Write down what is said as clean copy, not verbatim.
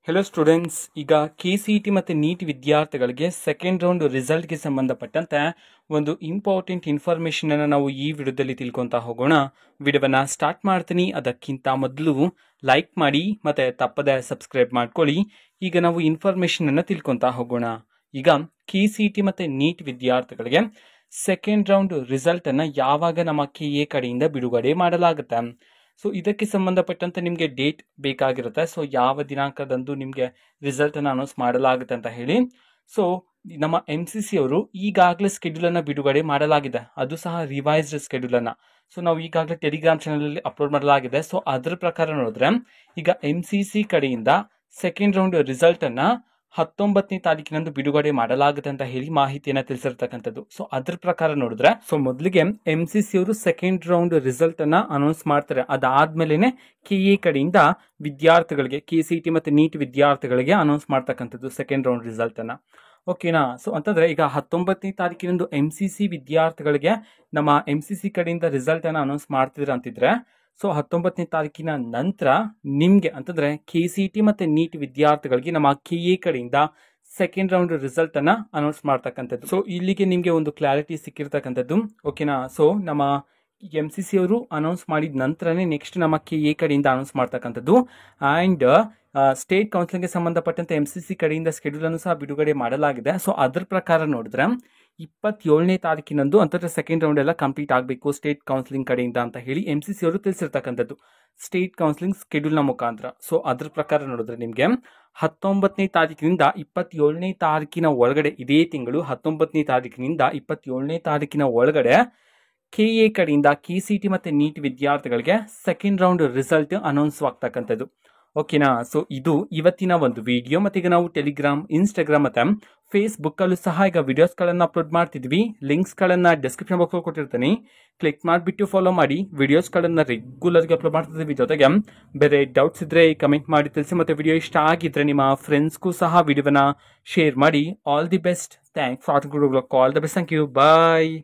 Hello students, ಈಗ KCET ಮತ್ತು neat ವಿದ್ಯಾರ್ಥಿಗಳಿಗೆ ಸೆಕೆಂಡ್ ರೌಂಡ್ ರಿಸಲ್ಟ್ಗೆ ಸಂಬಂಧಪಟ್ಟಂತೆ ಒಂದು ಇಂಪಾರ್ಟೆಂಟ್ ಇನ್ಫಾರ್ಮೇಷನ್ ಅನ್ನು ನಾವು ಈ ವಿಡಿಯೋದಲ್ಲಿ ತಿಳ್ಕೊತಾ ಹೋಗೋಣ. ವಿಡಿಯೋವನ್ನ ಸ್ಟಾರ್ಟ್ ಮಾಡ್ತೀನಿ. ಅದಕ್ಕಿಂತ ಮೊದಲು ಲೈಕ್ ಮಾಡಿ ಮತ್ತೆ ತಪ್ಪದೆ ಸಬ್ಸ್ಕ್ರೈಬ್ ಮಾಡ್ಕೊಳ್ಳಿ. ಈಗ ನಾವು ಇನ್ಫಾರ್ಮೇಷನ್ ಅನ್ನು ತಿಳ್ಕೊತಾ ಹೋಗೋಣ. ಈಗ KCET ಮತ್ತು ನೀಟ್ ವಿದ್ಯಾರ್ಥಿಗಳಿಗೆ ಸೆಕೆಂಡ್ ರೌಂಡ್ ರಿಸಲ್ಟ್ ಅನ್ನ ಯಾವಾಗ ನಮ್ಮ KA ಕಡೆಯಿಂದ ಬಿಡುಗಡೆ ಮಾಡಲಾಗುತ್ತೆ. ಸೊ ಇದಕ್ಕೆ ಸಂಬಂಧಪಟ್ಟಂತೆ ನಿಮಗೆ ಡೇಟ್ ಬೇಕಾಗಿರುತ್ತೆ. ಸೊ ಯಾವ ದಿನಾಂಕದಂದು ನಿಮಗೆ ರಿಸಲ್ಟ್ ಅನ್ನು ಅನೌನ್ಸ್ ಮಾಡಲಾಗುತ್ತೆ ಅಂತ ಹೇಳಿ. ಸೊ ನಮ್ಮ MCC ಅವರು ಈಗಾಗಲೇ ಸ್ಕೆಡ್ಯೂಲ್ ಅನ್ನ ಬಿಡುಗಡೆ ಮಾಡಲಾಗಿದೆ. ಅದು ಸಹ ರಿವೈಸ್ಡ್ ಸ್ಕೆಡ್ಯೂಲ್ ಅನ್ನ. ಸೊ ನಾವು ಈಗಾಗಲೇ ಟೆಲಿಗ್ರಾಮ್ ಚಾನಲ್ ಅಲ್ಲಿ ಅಪ್ಲೋಡ್ ಮಾಡಲಾಗಿದೆ. ಸೊ ಅದರ ಪ್ರಕಾರ ನೋಡಿದ್ರೆ ಈಗ MCC ಕಡೆಯಿಂದ ಸೆಕೆಂಡ್ ರೌಂಡ್ ರಿಸಲ್ಟ್ ಅನ್ನ 19ನೇ ತಾರೀಕಿನಂದು ಬಿಡುಗಡೆ ಮಾಡಲಾಗುತ್ತೆ ಅಂತ ಹೇಳಿ ಮಾಹಿತಿಯನ್ನ ತಿಳಿಸಿರ್ತಕ್ಕಂಥದ್ದು. ಸೊ ಅದ್ರ ಪ್ರಕಾರ ನೋಡಿದ್ರೆ ಮೊದಲಿಗೆ MCC ಅವರು ಸೆಕೆಂಡ್ ರೌಂಡ್ ರಿಸಲ್ಟ್ ಅನ್ನ ಅನೌನ್ಸ್ ಮಾಡ್ತಾರೆ. ಅದಾದ್ಮೇಲೆ KA ಕಡೆಯಿಂದ ವಿದ್ಯಾರ್ಥಿಗಳಿಗೆ KCET ಮತ್ತೆ ನೀಟ್ ವಿದ್ಯಾರ್ಥಿಗಳಿಗೆ ಅನೌನ್ಸ್ ಮಾಡ್ತಕ್ಕಂಥದ್ದು ಸೆಕೆಂಡ್ ರೌಂಡ್ ರಿಸಲ್ಟ್ ಅನ್ನ. ಓಕೆನಾ? ಸೊ ಅಂತಂದ್ರೆ ಈಗ 19ನೇ ತಾರೀಕಿನಂದು MCC ವಿದ್ಯಾರ್ಥಿಗಳಿಗೆ ನಮ್ಮ MCC ಕಡೆಯಿಂದ ರಿಸಲ್ಟ್ ಅನ್ನ ಅನೌನ್ಸ್ ಮಾಡ್ತಿದ್ರ ಅಂತಿದ್ರೆ, ಸೊ 19ನೇ ತಾರೀಕಿನ ನಂತರ ನಿಮ್ಗೆ ಅಂತಂದ್ರೆ KCET ಮತ್ತೆ ನೀಟ್ ವಿದ್ಯಾರ್ಥಿಗಳಿಗೆ ನಮ್ಮ KA ಕಡೆಯಿಂದ ಸೆಕೆಂಡ್ ರೌಂಡ್ ರಿಸಲ್ಟ್ ಅನ್ನ ಅನೌನ್ಸ್ ಮಾಡ್ತಕ್ಕಂಥದ್ದು. ಸೊ ಇಲ್ಲಿಗೆ ನಿಮ್ಗೆ ಒಂದು ಕ್ಲಾರಿಟಿ ಸಿಕ್ಕಿರ್ತಕ್ಕಂಥದ್ದು. ಓಕೆನಾ? ಸೊ ನಮ್ಮ MCC ಅವರು ಅನೌನ್ಸ್ ಮಾಡಿದ ನಂತರನೇ ನೆಕ್ಸ್ಟ್ ನಮ್ಮ KA ಕಡೆಯಿಂದ ಅನೌನ್ಸ್ ಮಾಡ್ತಕ್ಕಂಥದ್ದು. ಅಂಡ್ ಸ್ಟೇಟ್ ಕೌನ್ಸಿಲಿಂಗ್ಗೆ ಸಂಬಂಧಪಟ್ಟಂತೆ MCC ಕಡೆಯಿಂದ ಸ್ಕೆಡ್ಯೂಲ್ ಅನ್ನು ಸಹ ಬಿಡುಗಡೆ ಮಾಡಲಾಗಿದೆ. ಸೊ ಅದ್ರ ಪ್ರಕಾರ ನೋಡಿದ್ರೆ 27ನೇ ತಾರೀಕಿನಂದು ಅಂತಂದ್ರೆ ಸೆಕೆಂಡ್ ರೌಂಡ್ ಎಲ್ಲ ಕಂಪ್ಲೀಟ್ ಆಗಬೇಕು ಸ್ಟೇಟ್ ಕೌನ್ಸಿಲಿಂಗ್ ಕಡೆಯಿಂದ ಅಂತ ಹೇಳಿ MCC ಅವರು ತಿಳಿಸಿರ್ತಕ್ಕಂಥದ್ದು ಸ್ಟೇಟ್ ಕೌನ್ಸಿಲಿಂಗ್ ಸ್ಕೆಡ್ಯೂಲ್ನ ಮುಖಾಂತರ. ಸೊ ಅದ್ರ ಪ್ರಕಾರ ನೋಡಿದ್ರೆ ನಿಮಗೆ 19ನೇ ತಾರೀಕಿನಿಂದ 27ನೇ ತಾರೀಕಿನ ಒಳಗಡೆ, ಇದೇ ತಿಂಗಳು 19ನೇ ತಾರೀಕಿನಿಂದ 27ನೇ ತಾರೀಕಿನ ಒಳಗಡೆ KA ಕಡೆಯಿಂದ KCET ಮತ್ತೆ ನೀಟ್ ವಿದ್ಯಾರ್ಥಿಗಳಿಗೆ ಸೆಕೆಂಡ್ ರೌಂಡ್ ರಿಸಲ್ಟ್ ಅನೌನ್ಸ್ ಆಗ್ತಕ್ಕಂಥದ್ದು. ಓಕೆನಾ? ಸೊ ಇದು ಇವತ್ತಿನ ಒಂದು ವಿಡಿಯೋ. ಮತ್ತೆ ಈಗ ನಾವು ಟೆಲಿಗ್ರಾಮ್, ಇನ್ಸ್ಟಾಗ್ರಾಮ್ ಮತ್ತೆ ಫೇಸ್ಬುಕ್ ಅಲ್ಲೂ ಸಹ ಈಗ ವಿಡಿಯೋಸ್ಗಳನ್ನ ಅಪ್ಲೋಡ್ ಮಾಡ್ತಿದ್ವಿ. ಲಿಂಕ್ಸ್ಗಳನ್ನ ಡಿಸ್ಕ್ರಿಪ್ಷನ್ ಬಾಕ್ಸ್ ಅಲ್ಲಿ ಕೊಟ್ಟಿರ್ತೀನಿ. ಕ್ಲಿಕ್ ಮಾಡಿಬಿಟ್ಟು ಫಾಲೋ ಮಾಡಿ. ವಿಡಿಯೋಸ್ಗಳನ್ನ ರೆಗ್ಯುಲರ್ಗೆ ಅಪ್ಲೋಡ್ ಮಾಡ್ತಿದ್ವಿ. ಜೊತೆಗೆ ಬೇರೆ ಡೌಟ್ಸ್ ಇದ್ರೆ ಕಮೆಂಟ್ ಮಾಡಿ ತಿಳಿಸಿ. ಮತ್ತೆ ವಿಡಿಯೋ ಇಷ್ಟ ಆಗಿದ್ರೆ ನಿಮ್ಮ ಫ್ರೆಂಡ್ಸ್ಗೂ ಸಹ ವಿಡಿಯೋವನ್ನ ಶೇರ್ ಮಾಡಿ. All the best. Thanks for all the best. Thank you. Bye.